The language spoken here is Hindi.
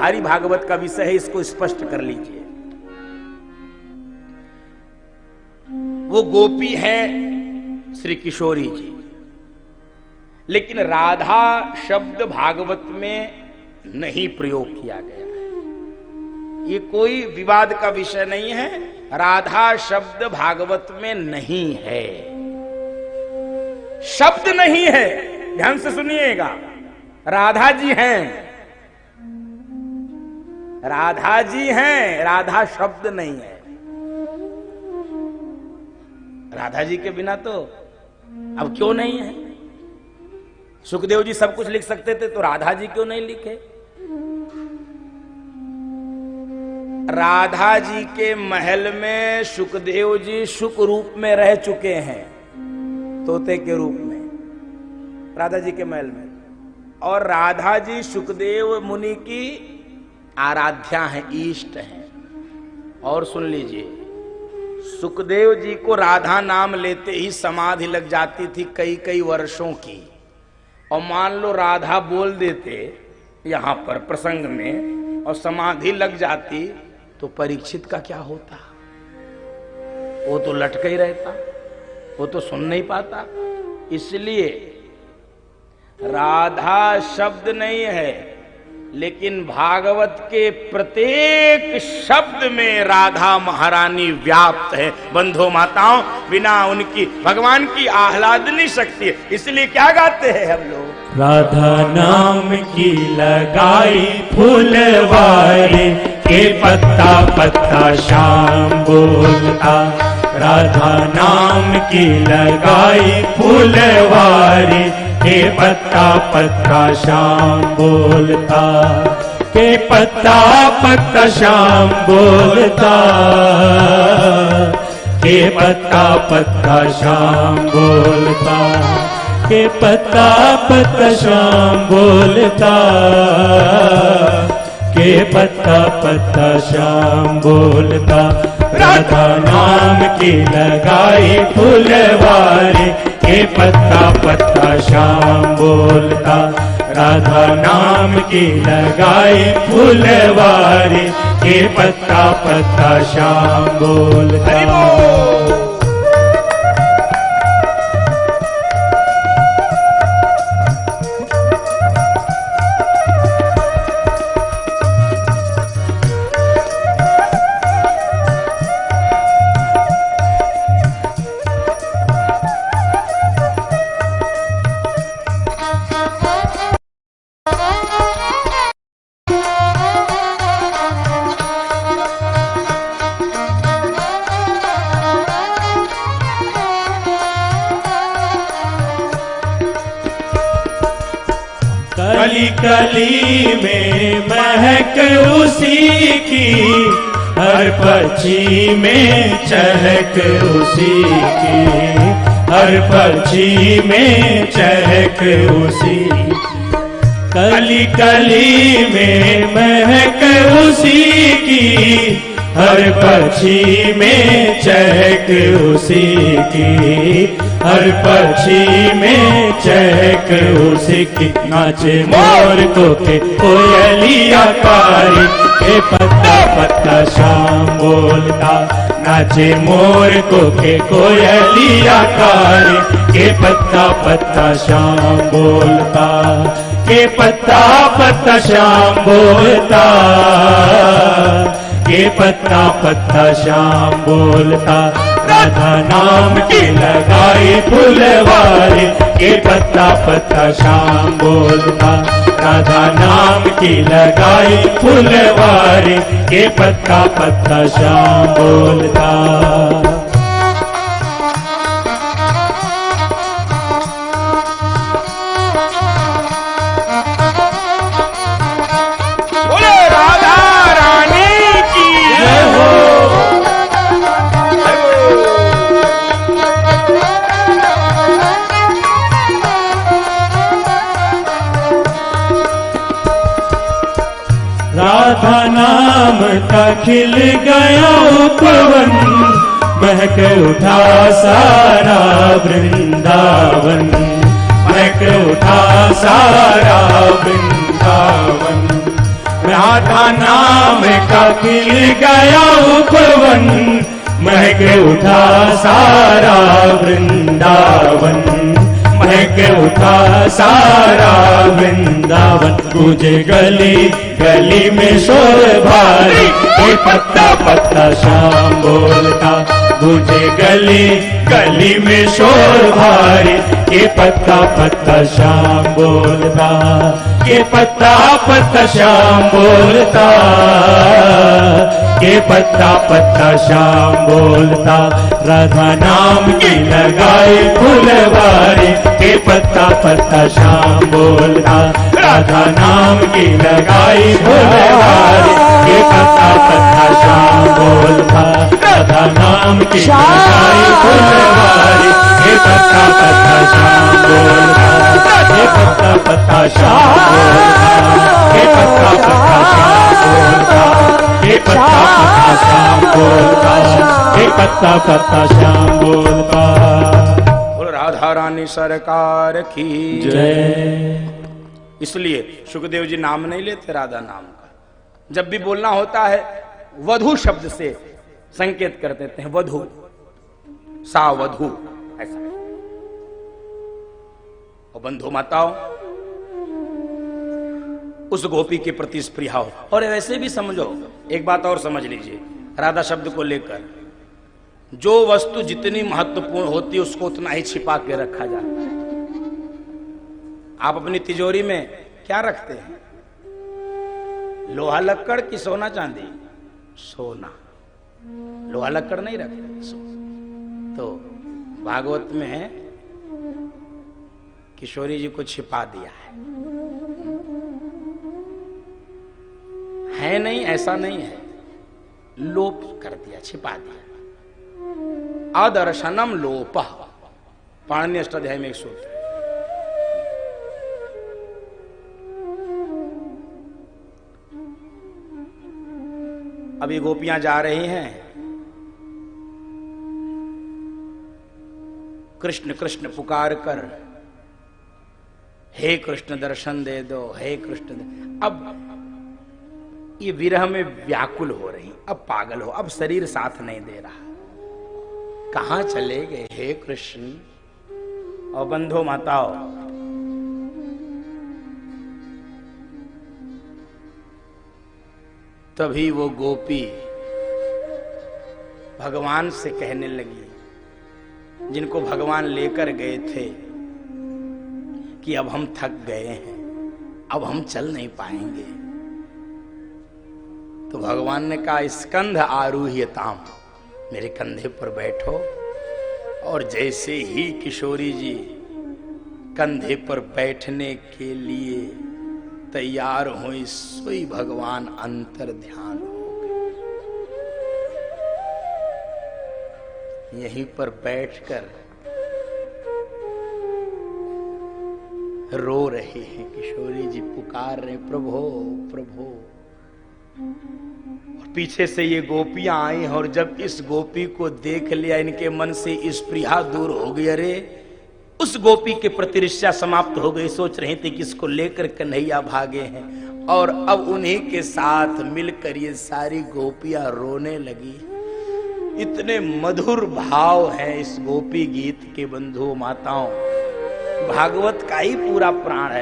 भारी भागवत का विषय है, इसको स्पष्ट कर लीजिए। वो गोपी है श्री किशोरी जी, लेकिन राधा शब्द भागवत में नहीं प्रयोग किया गया है। ये कोई विवाद का विषय नहीं है। राधा शब्द भागवत में नहीं है, शब्द नहीं है। ध्यान से सुनिएगा, राधा जी हैं, राधा जी हैं, राधा शब्द नहीं है। राधा जी के बिना तो अब क्यों नहीं है? सुखदेव जी सब कुछ लिख सकते थे, तो राधा जी क्यों नहीं लिखे? राधा जी के महल में सुखदेव जी सुख रूप में रह चुके हैं, तोते के रूप में राधा जी के महल में। और राधा जी सुखदेव मुनि की आराध्या हैं, इष्ट हैं। और सुन लीजिए, सुखदेव जी को राधा नाम लेते ही समाधि लग जाती थी कई कई वर्षों की। और मान लो राधा बोल देते यहां पर प्रसंग में और समाधि लग जाती, तो परीक्षित का क्या होता? वो तो लटका ही रहता, वो तो सुन नहीं पाता। इसलिए राधा शब्द नहीं है, लेकिन भागवत के प्रत्येक शब्द में राधा महारानी व्याप्त है। बंधु माताओं, बिना उनकी भगवान की आह्लादनी शक्ति है। इसलिए क्या गाते हैं हम लोग? राधा नाम की लगाई फूलवारी के पत्ता पत्ता श्याम बोलता। राधा नाम की लगाई फूलवारी के पत्ता पत्ता श्याम बोलता। के पत्ता पत्ता श्याम बोलता। के पत्ता पत्ता श्याम बोलता। के पत्ता पत्ता श्याम बोलता। के पत्ता पत्ता श्याम बोलता। राधा नाम की लगाई फूलवारी के पत्ता पत्ता श्याम बोलता। राधा नाम की लगाई फूलवारी के पत्ता पत्ता श्याम बोलता। कली कली में महक उसी की, हर पक्षी में चहक उसी की। हर पक्षी में चहक उसी। कली कली में महक उसी की, हर पक्षी में चहक उसी की। हर पक्षी में चहक उसी की। नाचे मोर को के कोयलिया कारी के पत्ता पत्ता श्याम बोलता। नाचे मोर को के कोयलिया कारी के पत्ता पत्ता श्याम बोलता। के पत्ता पत्ता श्याम बोलता। के पत्ता पत्ता श्याम बोलता। राधा नाम की लगाई फूलवारी के पत्ता पत्ता श्याम बोलता। राधा नाम की लगाई फूलवारी के पत्ता पत्ता श्याम बोलता। राधा नाम का खिल गया उपवन, महक उठा सारा वृंदावन। महक उठा सारा वृंदावन। राधा नाम का खिल गया उपवन, महक उठा सारा वृंदावन, महक उठा सारा वृंदावन। गूंजे गली गली में शोर भारी, ये पत्ता पत्ता श्याम बोलता। गूंजे गली गली में शोर भारी, ये पत्ता पत्ता श्याम बोलता, ये पत्ता पत्ता श्याम बोलता, ये पत्ता पत्ता श्याम बोलता। राधा नाम की लगाई फुलवारी, ये पत्ता पत्ता श्याम बोलता। राधा नाम की लगाई फुलवारी, ये पत्ता पत्ता श्याम बोलता। राधा नाम की लगाई फुलवारी, ये पत्ता पत्ता श्याम बोलता, ये पत्ता पत्ता श्याम बोलता, ये पत्ता पत्ता श्याम बोलता, ये पत्ता पत्ता श्याम बोलता, ये पत्ता पत्ता श्याम बोलता। बोल राधा रानी सरकार की जय। इसलिए सुखदेव जी नाम नहीं लेते राधा नाम का। जब भी बोलना होता है वधु शब्द से संकेत कर देते हैं, वधु, सा वधु, ऐसा। और बंधु माताओं, उस गोपी के प्रति स्पृहा हो। और वैसे भी समझो, एक बात और समझ लीजिए, राधा शब्द को लेकर जो वस्तु जितनी महत्वपूर्ण होती है उसको उतना ही छिपा के रखा जाता है। आप अपनी तिजोरी में क्या रखते हैं? लोहा लक्कड़ की सोना चांदी? सोना। लोहा लक्कड़ नहीं रखते, सोना। तो भागवत में है, किशोरी जी को छिपा दिया है नहीं, ऐसा नहीं है, लोप कर दिया, छिपा दिया। अदर्शनम लोपः, पाणिनि अष्टाध्याय में एक सूत्र। अभी गोपियां जा रही हैं, कृष्ण कृष्ण पुकार कर, हे कृष्ण दर्शन दे दो, हे कृष्ण दे। अब ये विरह में व्याकुल हो रही, अब पागल हो, अब शरीर साथ नहीं दे रहा, कहां चले गए हे कृष्ण। और बंधो माताओं, तभी वो गोपी भगवान से कहने लगी, जिनको भगवान लेकर गए थे, कि अब हम थक गए हैं, अब हम चल नहीं पाएंगे। तो भगवान ने कहा, स्कंध आरूह्यताम, मेरे कंधे पर बैठो। और जैसे ही किशोरी जी कंधे पर बैठने के लिए तैयार हुई, सोई भगवान अंतर ध्यान हो गए। यहीं पर बैठकर रो रहे हैं किशोरी जी, पुकार रहे, प्रभो प्रभो। और पीछे से ये गोपियां आई, और जब इस गोपी को देख लिया, इनके मन से स्पृहा दूर हो गई। अरे उस गोपी के प्रति ईर्ष्या समाप्त हो गई। सोच रहे थे कि इसको लेकर कन्हैया भागे हैं, और अब उन्हीं के साथ मिलकर ये सारी गोपियां रोने लगी। इतने मधुर भाव हैं इस गोपी गीत के, बंधु माताओं, भागवत का ही पूरा प्राण है।